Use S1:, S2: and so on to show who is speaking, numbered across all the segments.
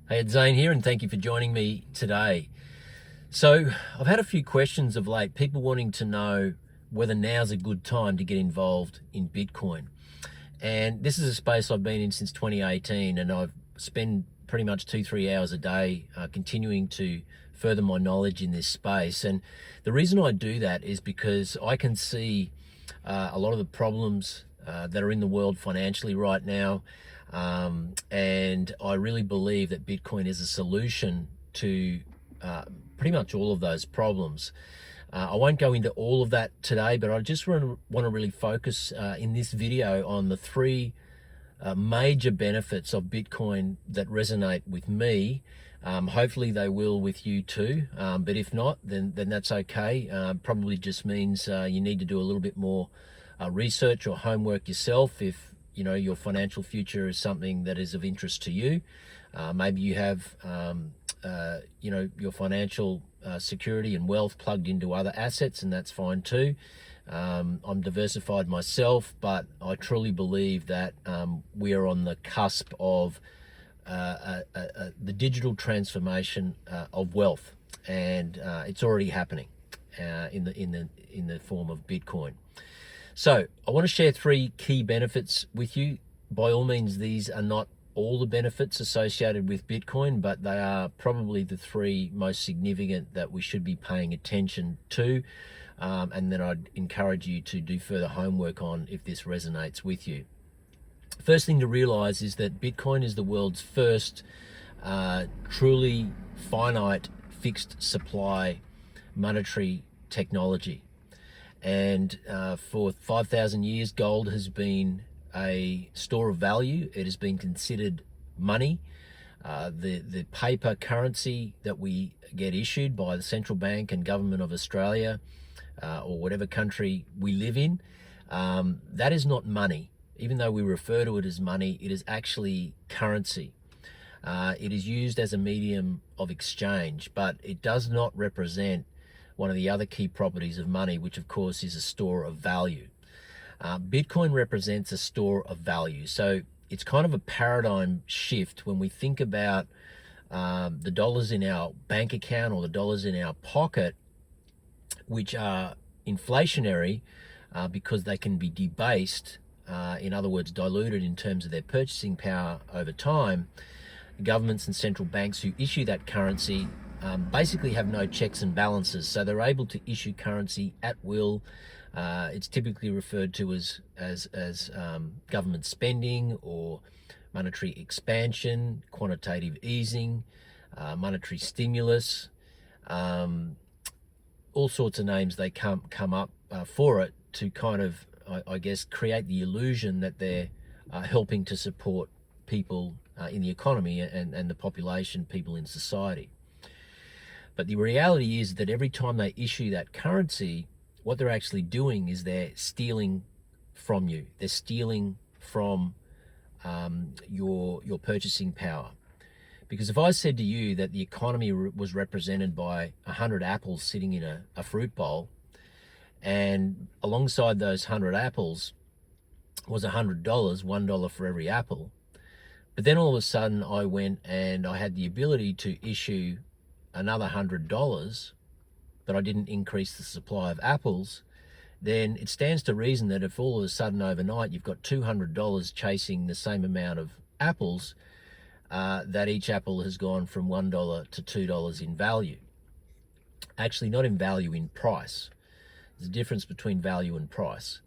S1: Hey, it's Zane here, and thank you for joining me today. So, I've had a few questions of late, people wanting to know whether now's a good time to get involved in Bitcoin. And this is a space I've been in since 2018, and I've spent pretty much 2-3 hours a day continuing to further my knowledge in this space. And the reason I do that is because I can see a lot of the problems that are in the world financially right now. And I really believe that Bitcoin is a solution to pretty much all of those problems. I won't go into all of that today, but I just want to really focus in this video on the three major benefits of Bitcoin that resonate with me. Hopefully they will with you too, but if not, then that's okay. Probably just means you need to do a little bit more research or homework yourself if you know your financial future is something that is of interest to you. Maybe you have your financial security and wealth plugged into other assets, and that's fine too. I'm diversified myself, but I truly believe that we are on the cusp of the digital transformation of wealth, and it's already happening in the form of Bitcoin. So I want to share three key benefits with you. By all means, these are not all the benefits associated with Bitcoin, but they are probably the three most significant that we should be paying attention to, and then I'd encourage you to do further homework on if this resonates with you. First thing to realize is that Bitcoin is the world's first truly finite fixed supply monetary technology. And for 5,000 years, gold has been a store of value. It has been considered money. The paper currency that we get issued by the central bank and government of Australia or whatever country we live in, that is not money. Even though we refer to it as money, it is actually currency. It is used as a medium of exchange, but it does not represent one of the other key properties of money, which of course is a store of value. Bitcoin represents a store of value. So it's kind of a paradigm shift when we think about the dollars in our bank account or the dollars in our pocket, which are inflationary because they can be debased, in other words, diluted in terms of their purchasing power over time. Governments and central banks who issue that currency basically have no checks and balances, so they're able to issue currency at will. It's typically referred to as government spending or monetary expansion, quantitative easing, monetary stimulus, all sorts of names they come up for it to kind of, I guess, create the illusion that they're helping to support people in the economy and the population, people in society. But the reality is that every time they issue that currency, what they're actually doing is they're stealing from you. They're stealing from your purchasing power. Because if I said to you that the economy was represented by 100 apples sitting in a fruit bowl, and alongside those 100 apples was $100, $1 for every apple, but then all of a sudden I went and I had the ability to issue another $100, but I didn't increase the supply of apples, then it stands to reason that if all of a sudden overnight you've got $200 chasing the same amount of apples, that each apple has gone from $1 to $2 in value. Actually, not in value, in price. There's a difference between value and price.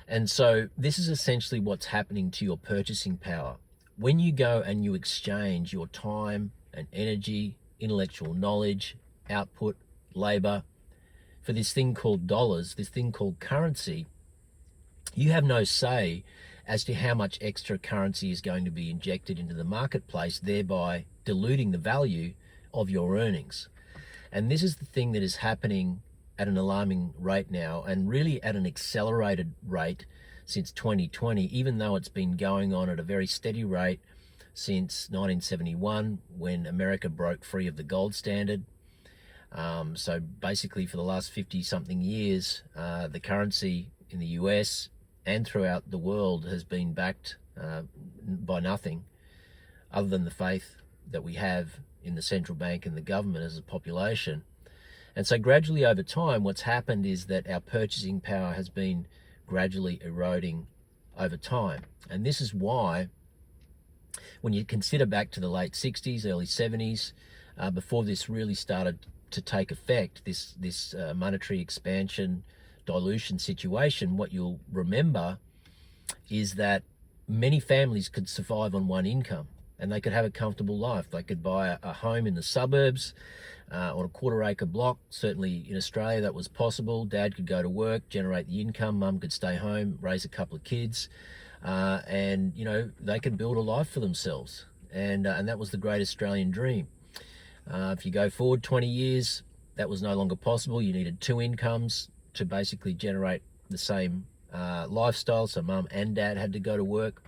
S1: And so this is essentially what's happening to your purchasing power. When you go and you exchange your time and energy, intellectual knowledge, output, labor, for this thing called dollars, this thing called currency, you have no say as to how much extra currency is going to be injected into the marketplace, thereby diluting the value of your earnings. And this is the thing that is happening at an alarming rate now, and really at an accelerated rate since 2020, even though it's been going on at a very steady rate since 1971, when America broke free of the gold standard. So basically for the last 50-something years, the currency in the US and throughout the world has been backed by nothing other than the faith that we have in the central bank and the government as a population. And so gradually over time, what's happened is that our purchasing power has been gradually eroding over time. And this is why, when you consider back to the late 60s, early 70s, before this really started to take effect, this monetary expansion dilution situation, what you'll remember is that many families could survive on one income and they could have a comfortable life. They could buy a home in the suburbs on a quarter-acre block. Certainly in Australia that was possible. Dad could go to work, generate the income, mum could stay home, raise a couple of kids, and they could build a life for themselves. And that was the great Australian dream. If you go forward 20 years, that was no longer possible. You needed two incomes to basically generate the same lifestyle, so mum and dad had to go to work.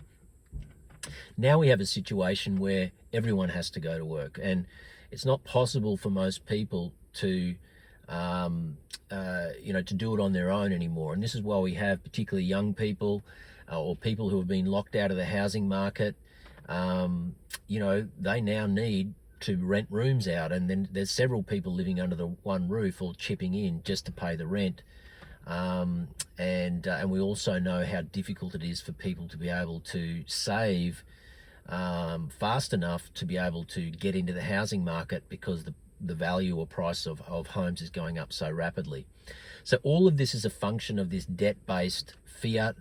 S1: Now we have a situation where everyone has to go to work, and it's not possible for most people to to do it on their own anymore. And this is why we have particularly young people or people who have been locked out of the housing market. They now need to rent rooms out, and then there's several people living under the one roof or chipping in just to pay the rent. And we also know how difficult it is for people to be able to save fast enough to be able to get into the housing market, because the value or price of homes is going up so rapidly. So all of this is a function of this debt-based fiat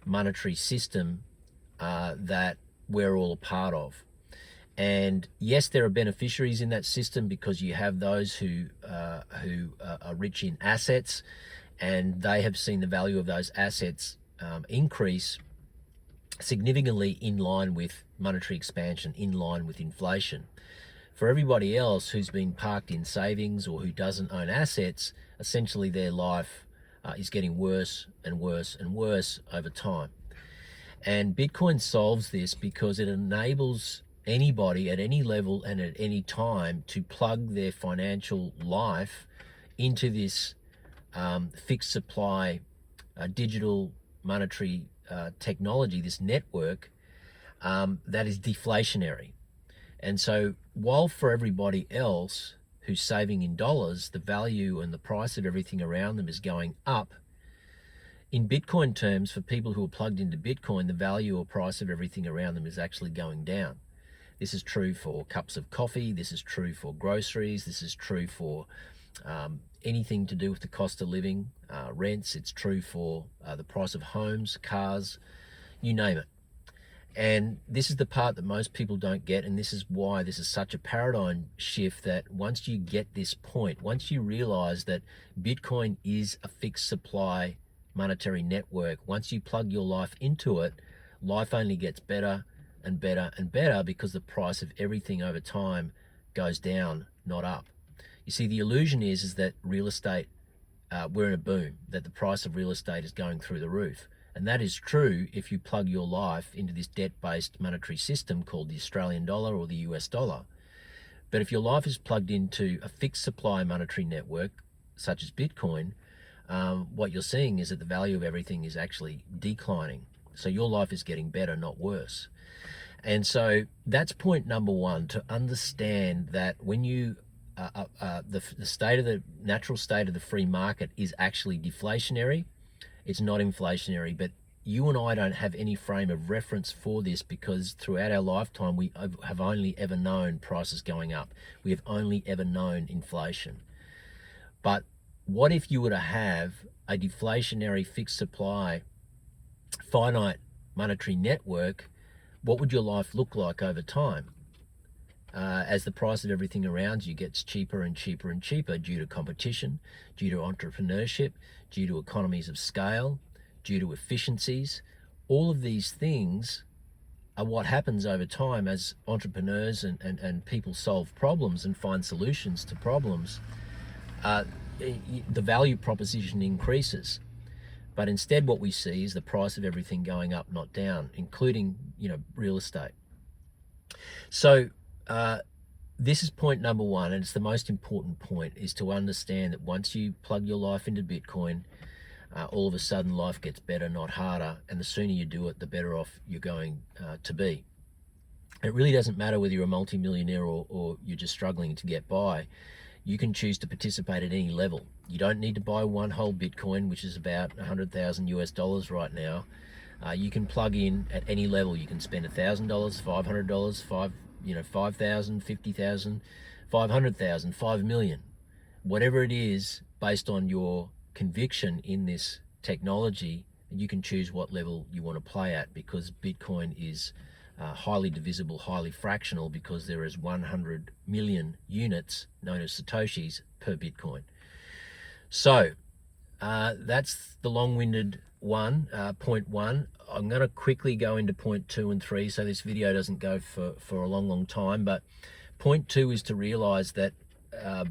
S1: monetary system that we're all a part of. And yes, there are beneficiaries in that system, because you have those who are rich in assets, and they have seen the value of those assets increase significantly in line with monetary expansion, in line with inflation. For everybody else who's been parked in savings or who doesn't own assets, essentially their life is getting worse and worse and worse over time. And Bitcoin solves this because it enables anybody at any level and at any time to plug their financial life into this fixed supply digital monetary technology, this network that is deflationary. And so while for everybody else who's saving in dollars, the value and the price of everything around them is going up, in Bitcoin terms, for people who are plugged into Bitcoin, the value or price of everything around them is actually going down. This is true for cups of coffee, this is true for groceries, this is true for anything to do with the cost of living, rents. It's true for the price of homes, cars, you name it. And this is the part that most people don't get, and this is why this is such a paradigm shift, that once you get this point, once you realize that Bitcoin is a fixed supply monetary network, once you plug your life into it, life only gets better and better and better, because the price of everything over time goes down, not up. You see, the illusion is that real estate, we're in a boom, that the price of real estate is going through the roof. And that is true if you plug your life into this debt-based monetary system called the Australian dollar or the US dollar. But if your life is plugged into a fixed supply monetary network, such as Bitcoin, what you're seeing is that the value of everything is actually declining. So your life is getting better, not worse. And so that's point number one, to understand that when you the state of the natural state of the free market is actually deflationary. It's not inflationary. But you and I don't have any frame of reference for this, because throughout our lifetime we have only ever known prices going up. We have only ever known inflation. But what if you were to have a deflationary fixed supply finite monetary network? What would your life look like over time? As the price of everything around you gets cheaper and cheaper and cheaper, due to competition, due to entrepreneurship, due to economies of scale, due to efficiencies. All of these things are what happens over time as entrepreneurs and people solve problems and find solutions to problems. The value proposition increases. But instead what we see is the price of everything going up, not down, including real estate. So this is point number one, and it's the most important point, is to understand that once you plug your life into Bitcoin, all of a sudden life gets better, not harder, and the sooner you do it, the better off you're going to be. It really doesn't matter whether you're a multimillionaire or you're just struggling to get by. You can choose to participate at any level. You don't need to buy one whole Bitcoin, which is about 100,000 US dollars right now. You can plug in at any level. You can spend $1,000, $500, 5,000, 50,000, 500,000, 5 million, whatever it is, based on your conviction in this technology. You can choose what level you want to play at, because Bitcoin is highly divisible, highly fractional, because there is 100 million units known as Satoshis per Bitcoin. So that's the long-winded point one. I'm going to quickly go into point 2 and 3, so this video doesn't go for a long time. But point 2 is to realize that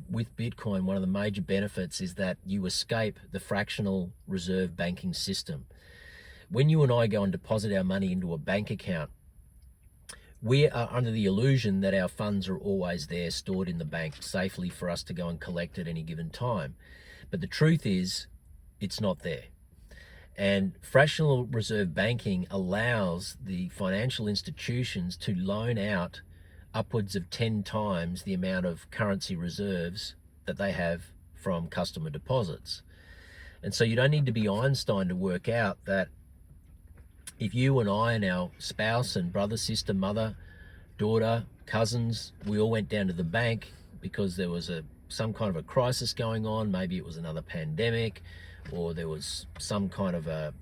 S1: with Bitcoin, one of the major benefits is that you escape the fractional reserve banking system. When you and I go and deposit our money into a bank account, we are under the illusion that our funds are always there, stored in the bank, safely for us to go and collect at any given time. But the truth is, it's not there. And fractional reserve banking allows the financial institutions to loan out upwards of 10 times the amount of currency reserves that they have from customer deposits. And so you don't need to be Einstein to work out that if you and I and our spouse and brother, sister, mother, daughter, cousins, we all went down to the bank because there was some kind of a crisis going on, maybe it was another pandemic, or there was some kind of a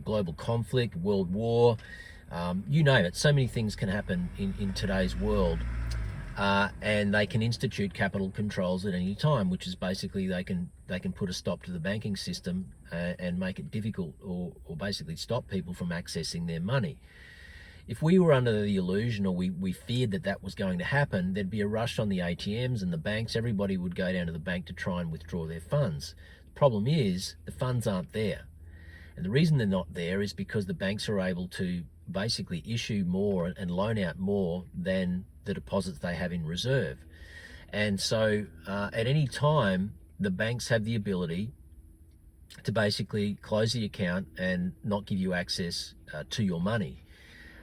S1: global conflict, world war, you name it. So many things can happen in today's world, and they can institute capital controls at any time, which is basically they can put a stop to the banking system and make it difficult, or basically stop people from accessing their money. If we were under the illusion, or we feared that was going to happen, there'd be a rush on the ATMs and the banks. Everybody would go down to the bank to try and withdraw their funds. The problem is the funds aren't there. And the reason they're not there is because the banks are able to basically issue more and loan out more than the deposits they have in reserve. And so at any time, the banks have the ability to basically close the account and not give you access to your money.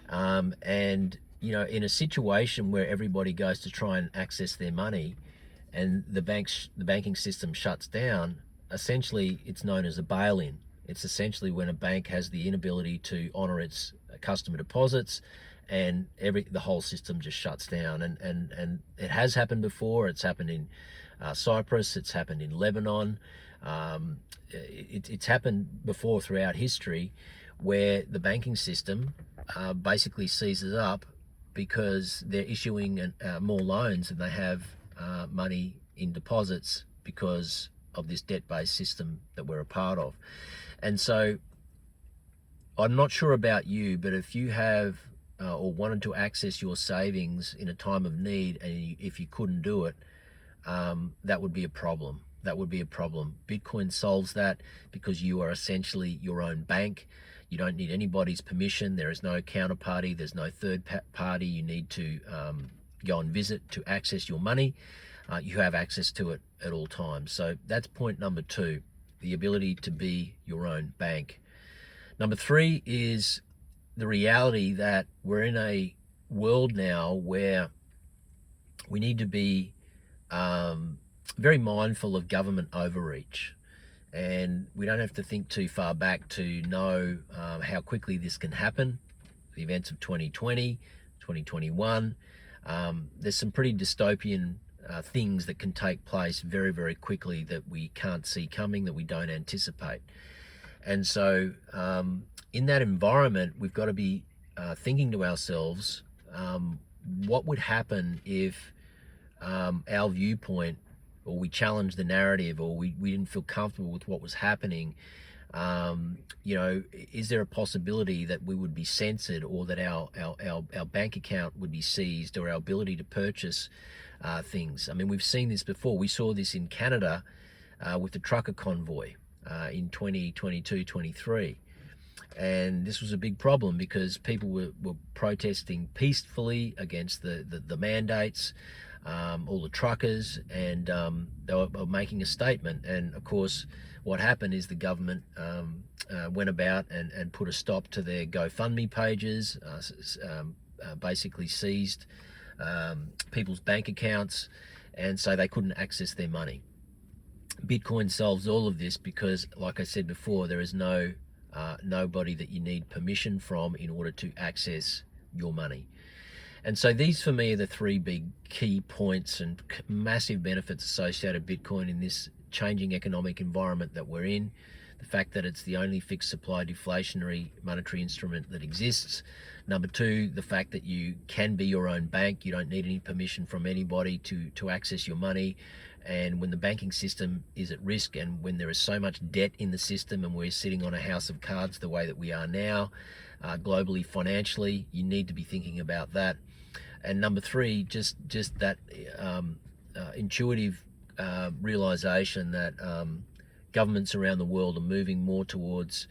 S1: And, in a situation where everybody goes to try and access their money and the banking system shuts down, essentially it's known as a bail-in. It's essentially when a bank has the inability to honor its customer deposits, and the whole system just shuts down. And it has happened before. It's happened in Cyprus. It's happened in Lebanon. It's happened before throughout history, where the banking system basically seizes up because they're issuing more loans than they have money in deposits, because of this debt-based system that we're a part of. And so I'm not sure about you, but if you have or wanted to access your savings in a time of need, and if you couldn't do it, that would be a problem. That would be a problem. Bitcoin solves that, because you are essentially your own bank. You don't need anybody's permission. There is no counterparty. There's no third party you need to go and visit to access your money. You have access to it at all times. So that's point number 2, the ability to be your own bank. Number 3 is the reality that we're in a world now where we need to be very mindful of government overreach. And we don't have to think too far back to know how quickly this can happen. The events of 2020, 2021, there's some pretty dystopian things that can take place very, very quickly that we can't see coming, that we don't anticipate. And so in that environment, we've got to be thinking to ourselves, what would happen if our viewpoint, or we challenged the narrative, or we didn't feel comfortable with what was happening? Is there a possibility that we would be censored, or that our bank account would be seized, or our ability to purchase things? I mean, we've seen this before. We saw this in Canada with the trucker convoy in 2022, 23. And this was a big problem because people were protesting peacefully against the mandates, all the truckers, and they were making a statement. And of course, what happened is the government went about and put a stop to their GoFundMe pages, basically seized people's bank accounts, and so they couldn't access their money. Bitcoin solves all of this because, like I said before, there is nobody that you need permission from in order to access your money. And so these for me are the three big key points and massive benefits associated with Bitcoin in this changing economic environment that we're in. The fact that it's the only fixed supply deflationary monetary instrument that exists. Number two, the fact that you can be your own bank. You don't need any permission from anybody to access your money. And when the banking system is at risk, and when there is so much debt in the system, and we're sitting on a house of cards the way that we are now, globally, financially, you need to be thinking about that. And number three, just that intuitive realization that governments around the world are moving more towards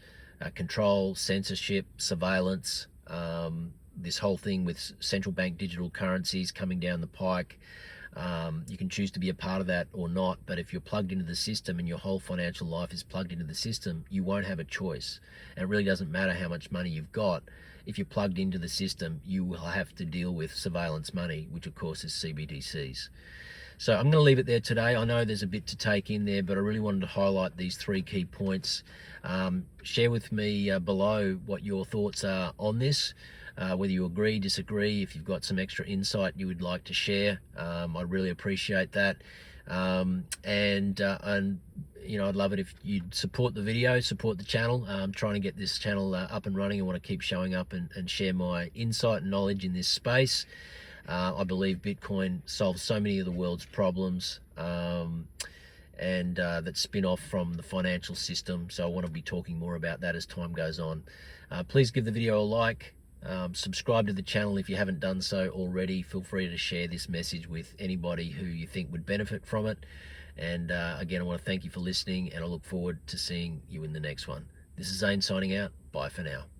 S1: control, censorship, surveillance, this whole thing with central bank digital currencies coming down the pike. You can choose to be a part of that or not, but if you're plugged into the system and your whole financial life is plugged into the system, you won't have a choice. And it really doesn't matter how much money you've got. If you're plugged into the system, you will have to deal with surveillance money, which of course is CBDCs. So I'm going to leave it there today. I know there's a bit to take in there, but I really wanted to highlight these three key points. Share with me below what your thoughts are on this, whether you agree, disagree, if you've got some extra insight you would like to share. I really appreciate that. And you know, I'd love it if you'd support the video, support the channel. I'm trying to get this channel up and running. I want to keep showing up and share my insight and knowledge in this space. I believe Bitcoin solves so many of the world's problems and that spin off from the financial system. So I want to be talking more about that as time goes on. Please give the video a like. Subscribe to the channel if you haven't done so already. Feel free to share this message with anybody who you think would benefit from it. And again, I want to thank you for listening, and I look forward to seeing you in the next one. This is Zane signing out. Bye for now.